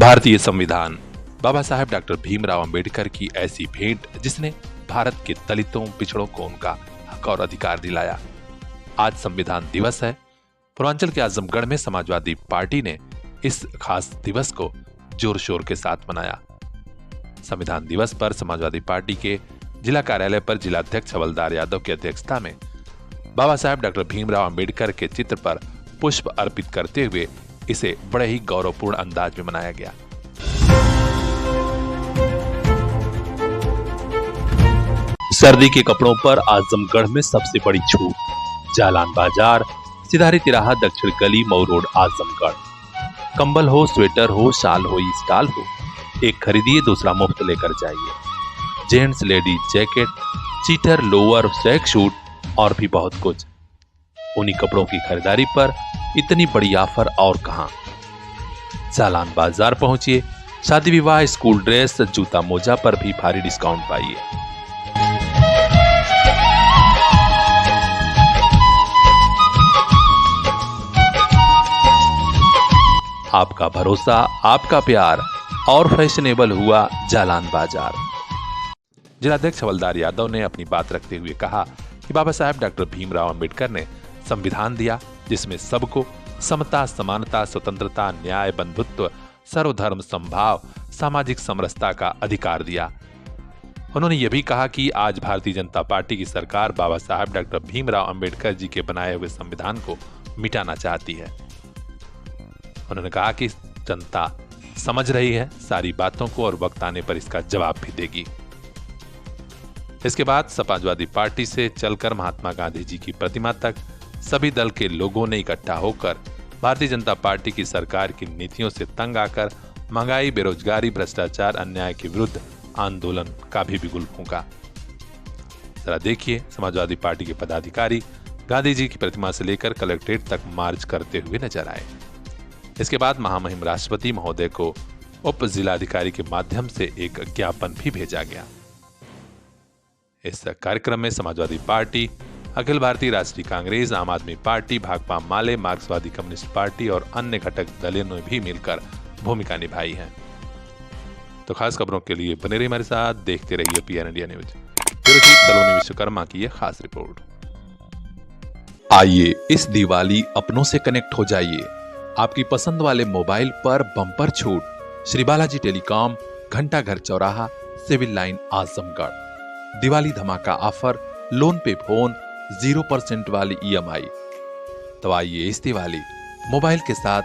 भारतीय संविधान बाबा साहेब डॉक्टर भीमराव अंबेडकर की ऐसी भेंट जिसने भारत के दलितों पिछड़ों को उनका हक और अधिकार दिलाया। आज संविधान दिवस है। पूर्वांचल के आजमगढ़ में समाजवादी पार्टी ने इस खास दिवस को जोर शोर के साथ मनाया। संविधान दिवस पर समाजवादी पार्टी के जिला कार्यालय पर जिलाध्यक्ष हवलदार यादव की अध्यक्षता में बाबा साहेब डॉक्टर भीमराव अंबेडकर के चित्र पर पुष्प अर्पित करते हुए इसे बड़े ही गौरवपूर्ण अंदाज में मनाया गया। सर्दी के कपड़ों पर आजमगढ़ में सबसे बड़ी छूट। जालान बाजार, सिधारी तिराहा, दक्षिण गली, मऊ रोड, आजमगढ़। कंबल हो, स्वेटर हो, शाल हो, स्टॉल हो, एक खरीदिए दूसरा मुफ्त लेकर जाइए। जेंट्स लेडीज जैकेट, चीटर, लोअर, स्ट्रैक सूट और भी बहुत कुछ। उन्हीं कपड़ों की खरीदारी पर इतनी बड़ी ऑफर और कहां। जालान बाजार पहुंचिए, शादी विवाह, स्कूल ड्रेस, जूता मोजा पर भी भारी डिस्काउंट पाइए। आपका भरोसा, आपका प्यार और फैशनेबल हुआ जालान बाजार। जिलाध्यक्ष हवलदार यादव ने अपनी बात रखते हुए कहा कि बाबा साहेब डॉक्टर भीमराव अंबेडकर ने संविधान दिया जिसमें सबको समता, समानता, स्वतंत्रता, न्याय, बंधुत्व, सर्वधर्म समभाव, सामाजिक समरसता का अधिकार दिया। उन्होंने यह भी कहा कि आज भारतीय जनता पार्टी की सरकार बाबा साहेब डॉक्टर भीमराव अंबेडकर जी के बनाए हुए संविधान को मिटाना चाहती है। उन्होंने कहा कि जनता समझ रही है सारी बातों को और वक्त आने पर इसका जवाब भी देगी। इसके बाद समाजवादी पार्टी से चलकर महात्मा गांधी जी की प्रतिमा तक सभी दल के लोगों ने इकट्ठा होकर भारतीय जनता पार्टी की सरकार की नीतियों से तंग आकर महंगाई, बेरोजगारी, भ्रष्टाचार, अन्याय के विरुद्ध आंदोलन का भी बिगुल फूंका। जरा देखिए समाजवादी पार्टी के पदाधिकारी गांधी जी की प्रतिमा से लेकर कलेक्ट्रेट तक मार्च करते हुए नजर आए। इसके बाद महामहिम राष्ट्रपति महोदय को उप जिलाधिकारी के माध्यम से एक ज्ञापन भी भेजा गया। इस कार्यक्रम में समाजवादी पार्टी, अखिल भारतीय राष्ट्रीय कांग्रेस, आम आदमी पार्टी, भाकपा माले, मार्क्सवादी कम्युनिस्ट पार्टी और अन्य घटक दलों ने भी मिलकर भूमिका निभाई है। तो खास खबरों के लिए बने रहिए हमारे साथ, देखते रहिए पीआर इंडिया न्यूज। सलोनी विश्वकर्मा की यह खास रिपोर्ट। आइए इस दिवाली अपनों से कनेक्ट हो जाइए। आपकी पसंद वाले मोबाइल पर बम्पर छूट। श्री बालाजी टेलीकॉम, घंटा घर चौराहा, सिविल लाइन, आजमगढ़। दिवाली धमाका ऑफर, लोन पे फोन, 0% वाली EMI। तो आइए इस दिवाली मोबाइल के साथ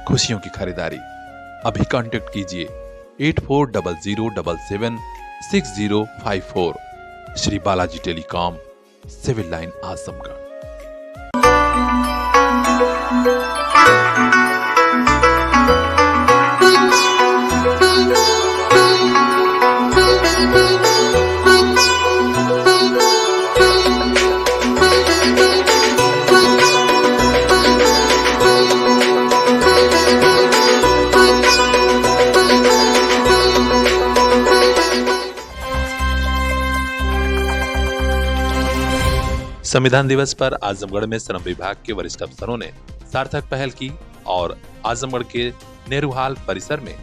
खुशियों की खरीदारी। अभी कांटेक्ट कीजिए 8400776054। Shri Balaji telecom, civil line, Azamgarh. संविधान दिवस पर आजमगढ़ में श्रम विभाग के वरिष्ठ अफसरों ने सार्थक पहल की और आजमगढ़ के नेहरू हॉल परिसर में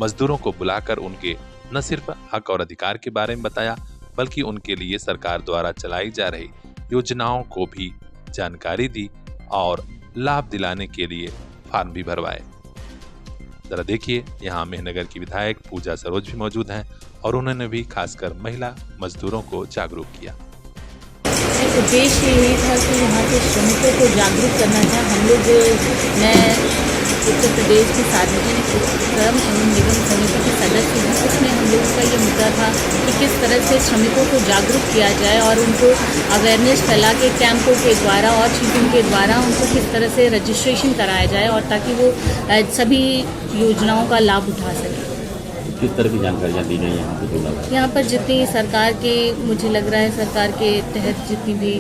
मजदूरों को बुलाकर उनके न सिर्फ हक और अधिकार के बारे में बताया बल्कि उनके लिए सरकार द्वारा चलाई जा रही योजनाओं को भी जानकारी दी और लाभ दिलाने के लिए फॉर्म भी भरवाए। जरा देखिए, यहाँ मेहनगर की विधायक पूजा सरोज भी मौजूद हैं और उन्होंने भी खासकर महिला मजदूरों को जागरूक किया। उद्देश्य यही था कि यहाँ के श्रमिकों को जागरूक करना था। हम लोग मैं उत्तर प्रदेश की सार्वजनिक श्रम एवं निगम समिति के सदस्य हैं। उसमें हम लोगों का ये मुद्दा था कि किस तरह से श्रमिकों को जागरूक किया जाए और उनको अवेयरनेस फैला के कैंपों के द्वारा और चीटिंग के द्वारा उनको किस तरह से रजिस्ट्रेशन कराया जाए और ताकि वो सभी योजनाओं का लाभ उठा सकें। किस तरह की जानकारियाँ दी गई यहाँ पर जितनी सरकार के, मुझे लग रहा है सरकार के तहत जितनी भी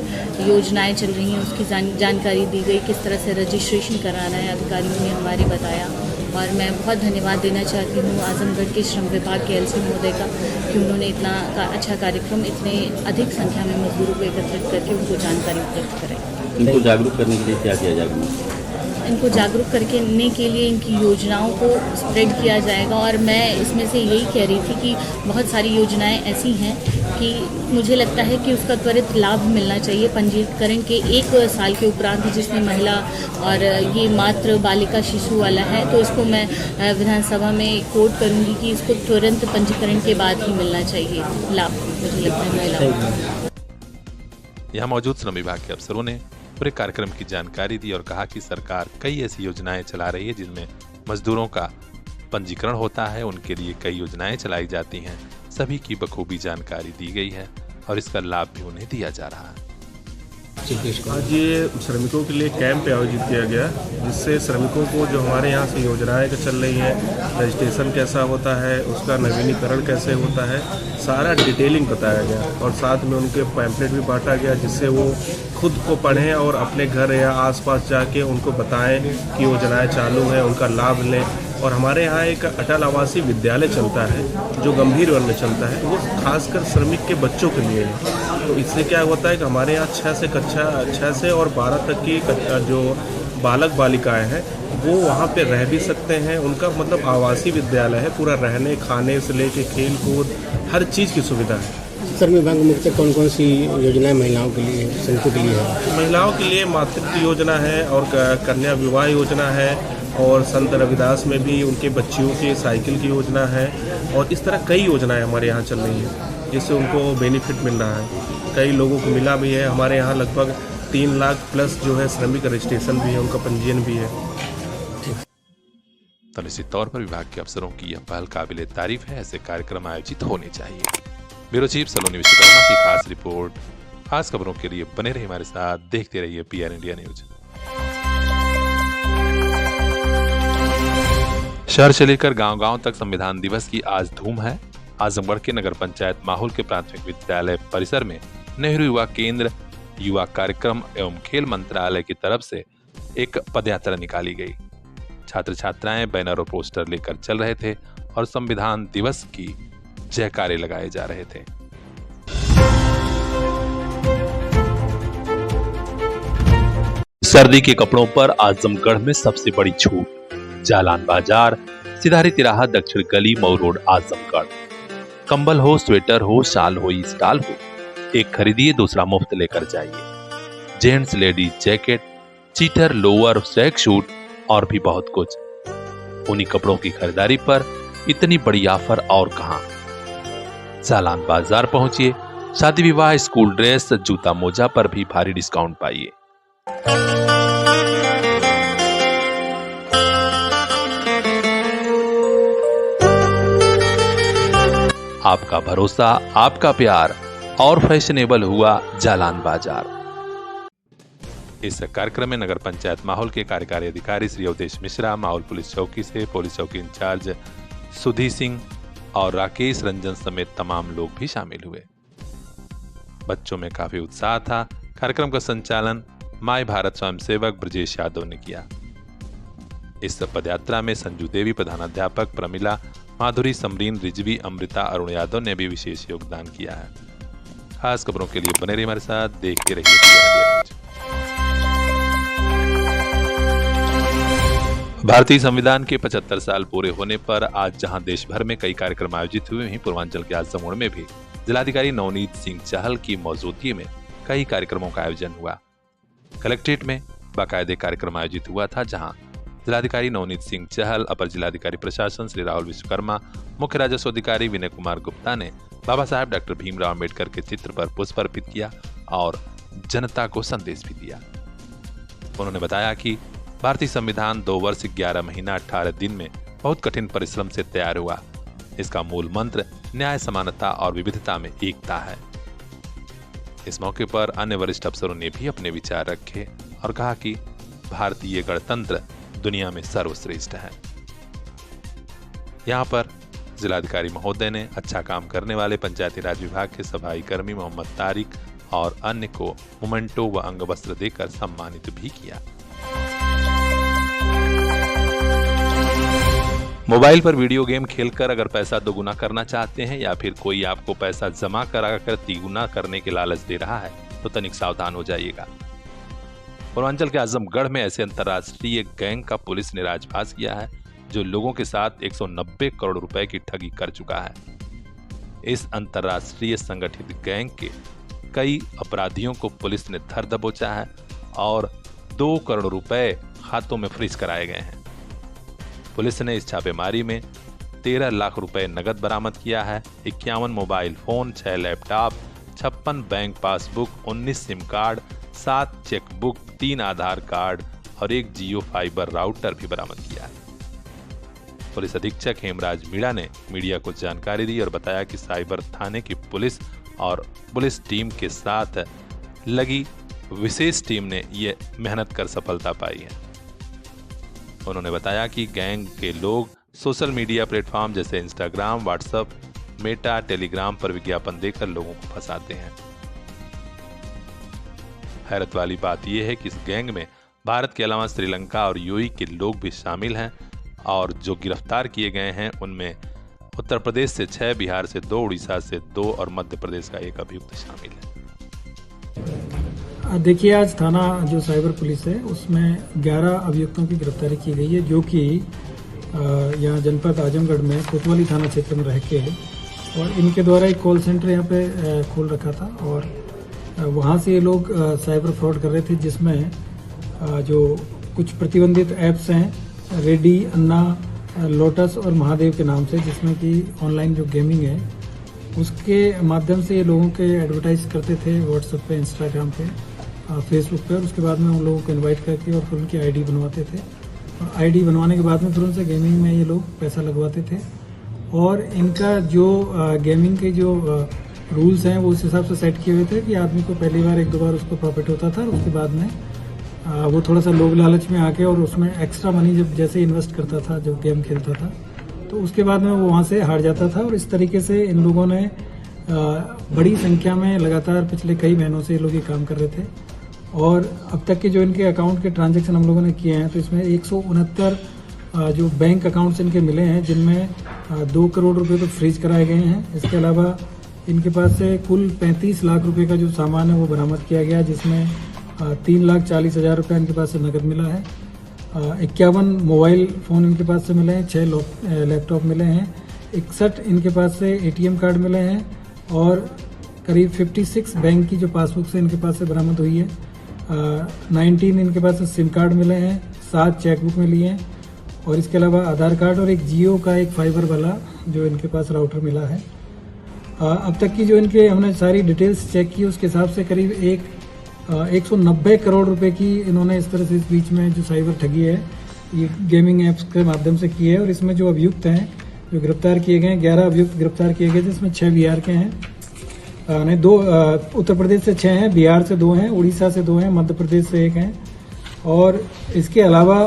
योजनाएं चल रही हैं उसकी जानकारी दी गई। किस तरह से रजिस्ट्रेशन कराना है अधिकारियों ने हमारे बताया। और मैं बहुत धन्यवाद देना चाहती हूँ आजमगढ़ के श्रम विभाग के LC महोदय का कि उन्होंने इतना अच्छा कार्यक्रम इतने अधिक संख्या में मजदूरों को एकत्रित करके उनको जानकारी उपलब्ध कराई। इनको जागरूक करने के लिए क्या किया जाएगा? इनको जागरूक करने के लिए इनकी योजनाओं को स्प्रेड किया जाएगा। और मैं इसमें से यही कह रही थी कि बहुत सारी योजनाएं ऐसी हैं कि मुझे लगता है कि उसका त्वरित लाभ मिलना चाहिए पंजीकरण के 1 साल के उपरांत, जिसमें महिला और ये मातृ बालिका शिशु वाला है, तो इसको मैं विधानसभा में कोट करूँगी कि इसको तुरंत पंजीकरण के बाद ही मिलना चाहिए लाभ, मुझे लगता है महिलाओं। यहाँ मौजूद श्रम विभाग के अफसरों ने पूरे कार्यक्रम की जानकारी दी और कहा कि सरकार कई ऐसी योजनाएं चला रही है जिनमें मजदूरों का पंजीकरण होता है। उनके लिए कई योजनाएं चलाई जाती हैं, सभी की बखूबी जानकारी दी गई है और इसका लाभ भी उन्हें दिया जा रहा है। आज ये श्रमिकों के लिए कैंप आयोजित किया गया, जिससे श्रमिकों को जो हमारे यहाँ से योजनाएं चल रही हैं, रजिस्ट्रेशन कैसा होता है, उसका नवीनीकरण कैसे होता है, सारा डिटेलिंग बताया गया और साथ में उनके पैम्पलेट भी बांटा गया, जिससे वो खुद को पढ़ें और अपने घर या आसपास जाके उनको बताएं कि योजनाएं चालू हैं, उनका लाभ लें। और हमारे यहाँ एक अटल आवासीय विद्यालय चलता है जो गंभीर वर्ग में चलता है, वो खासकर श्रमिक के बच्चों के लिए है। तो इससे क्या होता है कि हमारे यहाँ 6 से और 12 तक की जो बालक बालिकाएं हैं वो वहाँ पे रह भी सकते हैं। उनका मतलब आवासीय विद्यालय है, पूरा रहने खाने से लेके खेल कूद हर चीज़ की सुविधा है। श्रम विभाग में मुख्यतः कौन कौन सी योजनाएं महिलाओं के लिए, श्रमिकों के लिए है? महिलाओं के लिए मातृत्व योजना है और कन्या विवाह योजना है, और संत रविदास में भी उनके बच्चियों की साइकिल की योजना है, और इस तरह कई योजनाएं हमारे यहाँ चल रही हैं जिससे उनको बेनिफिट मिल रहा है। कई लोगों को मिला भी है। हमारे यहाँ लगभग 3 लाख प्लस जो है श्रमिक रजिस्ट्रेशन भी है, उनका पंजीयन भी है। तो निश्चित तौर पर विभाग के अफसरों की यह पहल काबिले तारीफ है। ऐसे कार्यक्रम आयोजित होने चाहिए। ब्यूरो चीफ सलोनी विश्वकर्मा की खास रिपोर्ट। खास खबरों के लिए बने रहिए हमारे साथ, देखते रहिए PR इंडिया न्यूज। शहर से लेकर गांव-गांव तक संविधान दिवस की आज धूम है। आजमगढ़ के नगर पंचायत माहौल के प्राथमिक विद्यालय परिसर में नेहरू युवा केंद्र, युवा कार्यक्रम एवं खेल मंत्रालय की तरफ से एक पदयात्रा निकाली गई। छात्र छात्राएं बैनर और पोस्टर लेकर चल रहे थे और संविधान दिवस की जयकारे लगाए जा रहे थे। सर्दी के कपड़ों पर आजमगढ़ में सबसे बड़ी छूट। जालान बाजार, सिधारी तिराहा, दक्षिण गली, मऊ रोड, आजमगढ़। कंबल हो, स्वेटर हो, शाल हो, स्टाल हो, एक खरीदिए दूसरा मुफ्त लेकर जाइए। जेंट्स लेडीज जैकेट, चीटर, लोअर, स्वेग शूट और भी बहुत कुछ। उन्हीं कपड़ों की खरीदारी पर इतनी बड़ी ऑफर और कहां। जालान बाजार पहुंचिए, शादी विवाह, स्कूल ड्रेस, जूता मोजा पर भी भारी डिस्काउंट पाइए। आपका भरोसा, आपका प्यार और फैशनेबल हुआ जालान बाजार। इस कार्यक्रम में नगर पंचायत माहौल के कार्यकारी अधिकारी श्री अवधेश मिश्रा, माहौल पुलिस चौकी से पुलिस चौकी इंचार्ज सुधी सिंह और राकेश रंजन समेत तमाम लोग भी शामिल हुए। बच्चों में काफी उत्साह था। कार्यक्रम का संचालन माय भारत स्वयंसेवक ब्रजेश यादव ने किया। इस पदयात्रा में संजू देवी, प्रधानाध्यापक प्रमिला, माधुरी, समरीन, रिजवी, अमृता, अरुण यादव ने भी विशेष योगदान किया है। खास खबरों के लिए बने रहिए हमारे साथ, देखते रहिए PR इंडिया न्यूज। भारतीय संविधान के 75 साल पूरे होने पर आज जहां देश भर में कई कार्यक्रम आयोजित हुए, वहीं पूर्वांचल के आजमगढ़ में भी जिलाधिकारी नवनीत सिंह चहल की मौजूदगी में कई कार्यक्रमों का आयोजन हुआ। कलेक्ट्रेट में बाकायदे कार्यक्रम आयोजित हुआ था, जहां जिलाधिकारी नवनीत सिंह चहल, अपर जिलाधिकारी प्रशासन श्री राहुल विश्वकर्मा, मुख्य राजस्व अधिकारी विनय कुमार गुप्ता ने बाबा साहेब डॉक्टर भीमराव अम्बेडकर के चित्र पर पुष्प अर्पित किया और जनता को संदेश भी दिया। उन्होंने बताया कि भारतीय संविधान 2 वर्ष 11 महीना 18 दिन में बहुत कठिन परिश्रम से तैयार हुआ। इसका मूल मंत्र न्याय, समानता और विविधता में एकता है। इस मौके पर अन्य वरिष्ठ अफसरों ने भी अपने विचार रखे और कहा कि भारतीय गणतंत्र दुनिया में सर्वश्रेष्ठ है। यहाँ पर जिलाधिकारी महोदय ने अच्छा काम करने वाले पंचायती राज विभाग के सफाई कर्मी मोहम्मद तारिक और अन्य को मोमेंटो व अंग वस्त्र देकर सम्मानित भी किया। मोबाइल पर वीडियो गेम खेलकर अगर पैसा दोगुना करना चाहते हैं या फिर कोई आपको पैसा जमा कराकर तिगुना करने के लालच दे रहा है तो तनिक सावधान हो जाइएगा। पूर्वांचल के आजमगढ़ में ऐसे अंतर्राष्ट्रीय गैंग का पुलिस ने राजपास किया है जो लोगों के साथ 190 करोड़ रुपए की ठगी कर चुका है। इस अंतर्राष्ट्रीय संगठित गैंग के कई अपराधियों को पुलिस ने धर दबोचा है और 2 करोड़ रुपए खातों में फ्रीज कराए गए हैं। पुलिस ने इस छापेमारी में 13 लाख रुपए नगद बरामद किया है, 51 mobile phone, 6 laptop, 56 bank passbook, 19 SIM card, 7 chequebook, 3 आधार कार्ड और 1 जियो फाइबर राउटर भी बरामद किया है। पुलिस अधीक्षक हेमराज मीणा ने मीडिया को जानकारी दी और बताया कि साइबर थाने की पुलिस और पुलिस टीम के साथ लगी विशेष टीम ने ये मेहनत कर सफलता पाई है। उन्होंने बताया कि गैंग के लोग सोशल मीडिया प्लेटफॉर्म जैसे इंस्टाग्राम, व्हाट्सएप, मेटा, टेलीग्राम पर विज्ञापन देकर लोगों को फंसाते हैं। हैरत वाली बात यह है कि इस गैंग में भारत के अलावा श्रीलंका और यूएई के लोग भी शामिल हैं और जो गिरफ्तार किए गए हैं उनमें उत्तर प्रदेश से 6, बिहार से 2, उड़ीसा से 2 और मध्य प्रदेश का 1 अभियुक्त शामिल है। देखिए, आज थाना जो साइबर पुलिस है उसमें 11 अभियुक्तों की गिरफ्तारी की गई है जो कि यहाँ जनपद आजमगढ़ में कोतवाली थाना क्षेत्र में रह के है और इनके द्वारा एक कॉल सेंटर यहाँ पे खोल रखा था और वहाँ से ये लोग साइबर फ्रॉड कर रहे थे जिसमें जो कुछ प्रतिबंधित ऐप्स हैं रेडी, अन्ना, लोटस और महादेव के नाम से, जिसमें कि ऑनलाइन जो गेमिंग है उसके माध्यम से ये लोगों के एडवर्टाइज करते थे व्हाट्सएप पे, इंस्टाग्राम पे, फेसबुक पे और उसके बाद में उन लोगों को इनवाइट करके और फिर उनकी आईडी बनवाते थे और आईडी बनवाने के बाद में फिर उनसे गेमिंग में ये लोग पैसा लगवाते थे और इनका जो गेमिंग के जो रूल्स हैं वो उस हिसाब से सेट किए हुए थे कि आदमी को पहली बार 1-2 बार उसको प्रॉफिट होता था और उसके बाद में वो थोड़ा सा लोभ लालच में आके और उसमें एक्स्ट्रा मनी जब जैसे इन्वेस्ट करता था, जब गेम खेलता था तो उसके बाद में वो वहाँ से हार जाता था और इस तरीके से इन लोगों ने बड़ी संख्या में लगातार पिछले कई महीनों से ये लोग ये काम कर रहे थे और अब तक के जो इनके अकाउंट के ट्रांजैक्शन हम लोगों ने किए हैं तो इसमें 169 जो बैंक अकाउंट्स इनके मिले हैं जिनमें 2 करोड़ रुपए तो फ्रीज कराए गए हैं। इसके अलावा इनके पास से कुल 35 लाख रुपए का जो सामान है वो बरामद किया गया जिसमें 3,40,000 रुपये इनके पास से नकद मिला है, 51 मोबाइल फ़ोन इनके पास से मिले हैं, 6 लैपटॉप मिले हैं, 61 इनके पास से ATM कार्ड मिले हैं और करीब 56 बैंक की जो पासबुक से इनके पास से बरामद हुई है, 19 इनके पास से सिम कार्ड मिले हैं, 7 चेकबुक मिली हैं और इसके अलावा आधार कार्ड और एक जियो का एक फाइबर वाला जो इनके पास राउटर मिला है। अब तक की जो इनके हमने सारी डिटेल्स चेक की उसके हिसाब से करीब 190 करोड़ रुपए की इन्होंने इस तरह से इस बीच में जो साइबर ठगी है ये गेमिंग ऐप्स के माध्यम से की है और इसमें जो अभियुक्त हैं जो गिरफ्तार किए गए हैं 11 अभियुक्त गिरफ्तार किए गए जिसमें 6 बिहार के हैं, नहीं 2 उत्तर प्रदेश से 6 हैं, बिहार से 2 हैं, उड़ीसा से 2 हैं, मध्य प्रदेश से 1 हैं और इसके अलावा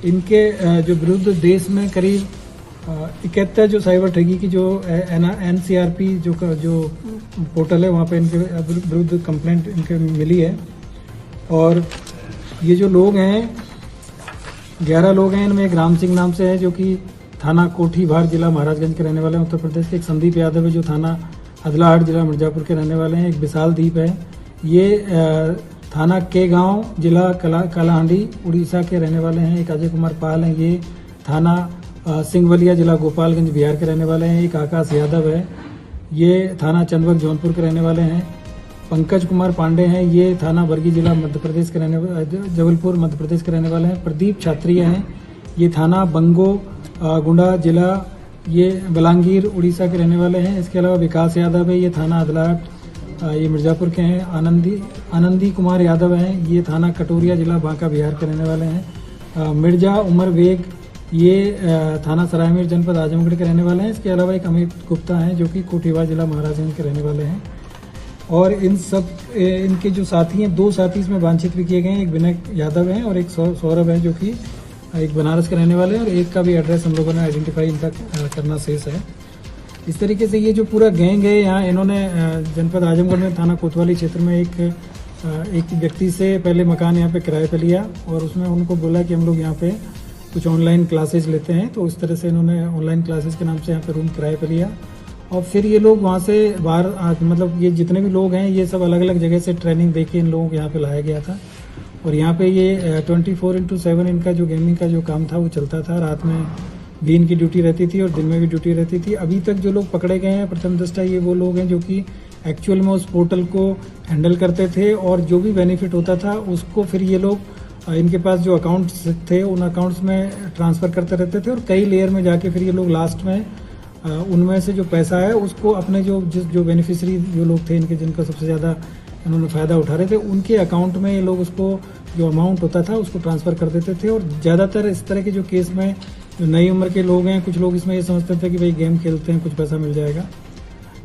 इनके जो विरुद्ध देश में करीब 71 जो साइबर ठगी की जो NCRP जो पोर्टल है वहाँ पे इनके विरुद्ध कंप्लेंट इनके मिली है और ये जो लोग हैं 11 लोग हैं, इनमें एक राम सिंह नाम से है जो कि थाना कोठीभार जिला महाराजगंज के रहने वाले हैं उत्तर प्रदेश के, एक संदीप यादव है जो थाना अदलाहाट जिला मिर्जापुर के रहने वाले हैं, एक विशाल दीप है ये थाना के गांव जिला कालाहांडी उड़ीसा के रहने वाले हैं, एक अजय कुमार पाल हैं ये थाना सिंगवलिया जिला गोपालगंज बिहार के रहने वाले हैं, एक आकाश यादव है ये थाना चंदवक जौनपुर के रहने वाले हैं, पंकज कुमार पांडे हैं ये थाना बरगी जिला मध्य प्रदेश के जबलपुर मध्य प्रदेश के रहने वाले हैं, प्रदीप छात्रीय हैं ये थाना बंगो गुंडा जिला ये बलांगीर उड़ीसा के रहने वाले हैं। इसके अलावा विकास यादव है ये थाना अदलाट ये मिर्जापुर के हैं, आनंदी कुमार यादव हैं ये थाना कटोरिया जिला बांका बिहार के रहने वाले हैं, मिर्जा उमर बेग ये थाना सरायमीर जनपद आजमगढ़ के रहने वाले हैं। इसके अलावा एक अमित गुप्ता हैं जो कि कोठीवार जिला महाराजगंज के रहने वाले हैं और इन सब इनके जो साथी हैं 2 साथी इसमें वांछित भी किए गए हैं, एक विनय यादव है और एक सौरभ है जो कि एक बनारस के रहने वाले हैं और एक का भी एड्रेस हम लोगों ने आइडेंटिफाई इनका करना शेष है। इस तरीके से ये जो पूरा गैंग है यहाँ इन्होंने जनपद आजमगढ़ में थाना कोतवाली क्षेत्र में एक व्यक्ति से पहले मकान यहाँ पे किराए पे लिया और उसमें उनको बोला कि हम लोग यहाँ पे कुछ ऑनलाइन क्लासेज लेते हैं, तो उस तरह से इन्होंने ऑनलाइन क्लासेज के नाम से यहाँ पे रूम किराए पे लिया और फिर ये लोग वहाँ से बाहर मतलब ये जितने भी लोग हैं ये सब अलग अलग जगह से ट्रेनिंग दे के इन लोगों को यहाँ पे लाया गया था और यहाँ पे ये 24/7 इनका जो गेमिंग का जो काम था वो चलता था। रात में भी इनकी ड्यूटी रहती थी और दिन में भी ड्यूटी रहती थी। अभी तक जो लोग पकड़े गए हैं प्रथम दृष्टया ये वो लोग हैं जो कि एक्चुअल में उस पोर्टल को हैंडल करते थे और जो भी बेनिफिट होता था उसको फिर ये लोग इनके पास जो अकाउंट्स थे उन अकाउंट्स में ट्रांसफ़र करते रहते थे और कई लेयर में जाके फिर ये लोग लास्ट में उनमें से जो पैसा है उसको अपने जो बेनिफिशरी जो लोग थे इनके जिनका सबसे ज़्यादा इन्होंने फ़ायदा उठा रहे थे उनके अकाउंट में ये लोग उसको जो अमाउंट होता था उसको ट्रांसफ़र कर देते थे। और ज़्यादातर इस तरह के जो केस में जो नई उम्र के लोग हैं, कुछ लोग इसमें ये समझते थे कि भाई गेम खेलते हैं कुछ पैसा मिल जाएगा,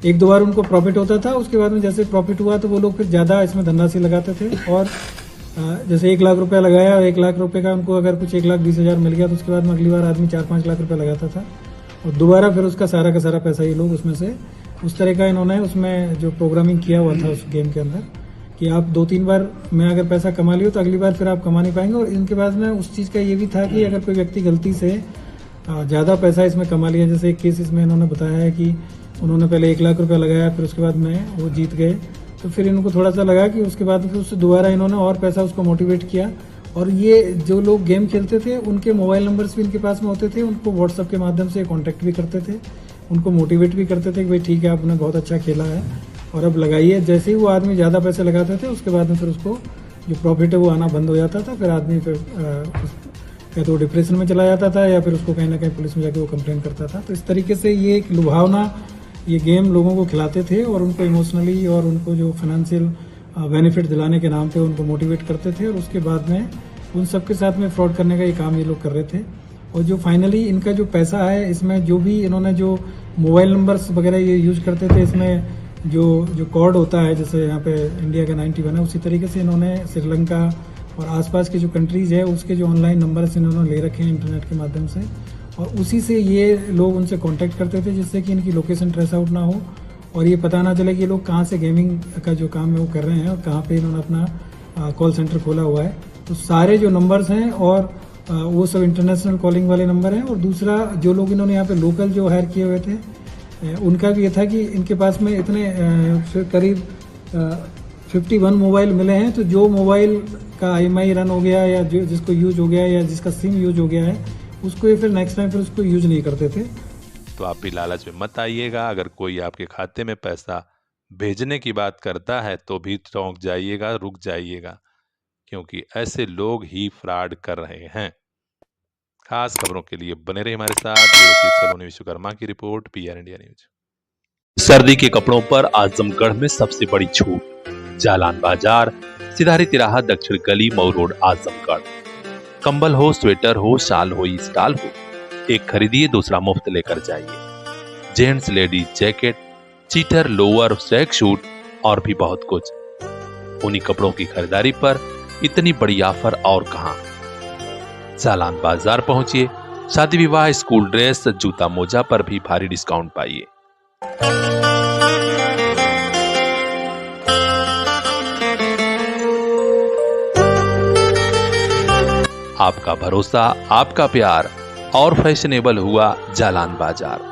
एक दो बार उनको प्रॉफिट होता था, उसके बाद में जैसे प्रॉफिट हुआ तो वो लोग फिर ज़्यादा इसमें धनराशि लगाते थे और जैसे 1 लाख रुपया लगाया और 1 लाख रुपये का उनको अगर कुछ 1,20,000 मिल गया तो उसके बाद में अगली बार आदमी 4-5 लाख रुपया लगाता था और दोबारा फिर उसका सारा का सारा पैसा ये लोग उसमें से उस तरह का इन्होंने उसमें जो प्रोग्रामिंग किया हुआ था उस गेम के अंदर कि आप 2-3 बार में अगर पैसा कमा लियो तो अगली बार फिर आप कमा नहीं पाएंगे। और इनके पास में उस चीज़ का ये भी था कि अगर कोई व्यक्ति गलती से ज़्यादा पैसा इसमें कमा लिया, जैसे एक केस इसमें इन्होंने बताया है कि उन्होंने पहले 1 लाख रुपया लगाया फिर उसके बाद में वो जीत गए तो फिर इनको थोड़ा सा लगा कि उसके बाद फिर उससे दोबारा इन्होंने और पैसा उसको मोटिवेट किया। और ये जो लोग गेम खेलते थे उनके मोबाइल नंबर्स भी इनके पास में होते थे, उनको व्हाट्सएप के माध्यम से कॉन्टैक्ट भी करते थे, उनको मोटिवेट भी करते थे कि भाई ठीक है आपने बहुत अच्छा खेला है और अब लगाइए। जैसे ही वो आदमी ज़्यादा पैसे लगाते थे उसके बाद में फिर उसको जो प्रॉफिट है वो आना बंद हो जाता था, फिर आदमी फिर या तो डिप्रेशन में चला जाता था या फिर उसको कहीं ना कहीं पुलिस में जाके वो कंप्लेन करता था। तो इस तरीके से ये एक लुभावना ये गेम लोगों को खिलाते थे और उनको इमोशनली और उनको जो फाइनेंशियल बेनिफिट दिलाने के नाम पे उनको मोटिवेट करते थे और उसके बाद में उन सबके साथ में फ्रॉड करने का ये काम ये लोग कर रहे थे। और जो फाइनली इनका जो पैसा है इसमें जो भी इन्होंने जो मोबाइल नंबर्स वगैरह ये यूज करते थे, इसमें जो कोड होता है जैसे यहाँ पे इंडिया का 91 है, उसी तरीके से इन्होंने श्रीलंका और आसपास के जो कंट्रीज़ है उसके जो ऑनलाइन नंबर्स इन्होंने ले रखे हैं इंटरनेट के माध्यम से और उसी से ये लोग उनसे कांटेक्ट करते थे जिससे कि इनकी लोकेशन ट्रेस आउट ना हो और ये पता ना चले कि ये लोग कहाँ से गेमिंग का जो काम है वो कर रहे हैं और कहाँ पे इन्होंने अपना कॉल सेंटर खोला हुआ है। तो सारे जो नंबर्स हैं और वो सब इंटरनेशनल कॉलिंग वाले नंबर हैं। और दूसरा जो लोग इन्होंने यहाँ पे लोकल जो हायर किए हुए थे उनका भी ये था कि इनके पास में इतने करीब 51 मोबाइल मिले हैं, तो जो मोबाइल का IMEI रन हो गया या जो जिसको यूज हो गया या जिसका सिम यूज हो गया है उसको ये फिर नेक्स्ट टाइम फिर उसको यूज नहीं करते थे। तो आप भी लालच में मत आइएगा। अगर कोई आपके खाते में पैसा भेजने की बात करता है तो भी चौंक जाइएगा, रुक जाइएगा, क्योंकि ऐसे लोग ही फ्रॉड कर रहे हैं। खास खबरों के लिए बने रहे हमारे साथ। ब्यूरो चीफ सलोनी विश्वकर्मा की रिपोर्ट, PR इंडिया न्यूज। सर्दी के कपड़ों पर आजमगढ़ में सबसे बड़ी छूट। जालान बाजार, सिधारी तिराहा, दक्षिण गली, मऊ रोड, आजमगढ़। कंबल हो, स्वेटर हो, शाल हो, स्टाल हो, एक खरीदिए दूसरा मुफ्त लेकर जाइए। जेंट्स लेडीज जैकेट, चीटर, लोअर, स्वेग शूट और भी बहुत कुछ। उन्हीं कपड़ों की खरीदारी पर इतनी बड़ी ऑफर और कहां। जालान बाजार पहुंचिए। शादी विवाह, स्कूल ड्रेस, जूता मोजा पर भी भारी डिस्काउंट पाइए। आपका भरोसा, आपका प्यार और फैशनेबल हुआ जालान बाजार।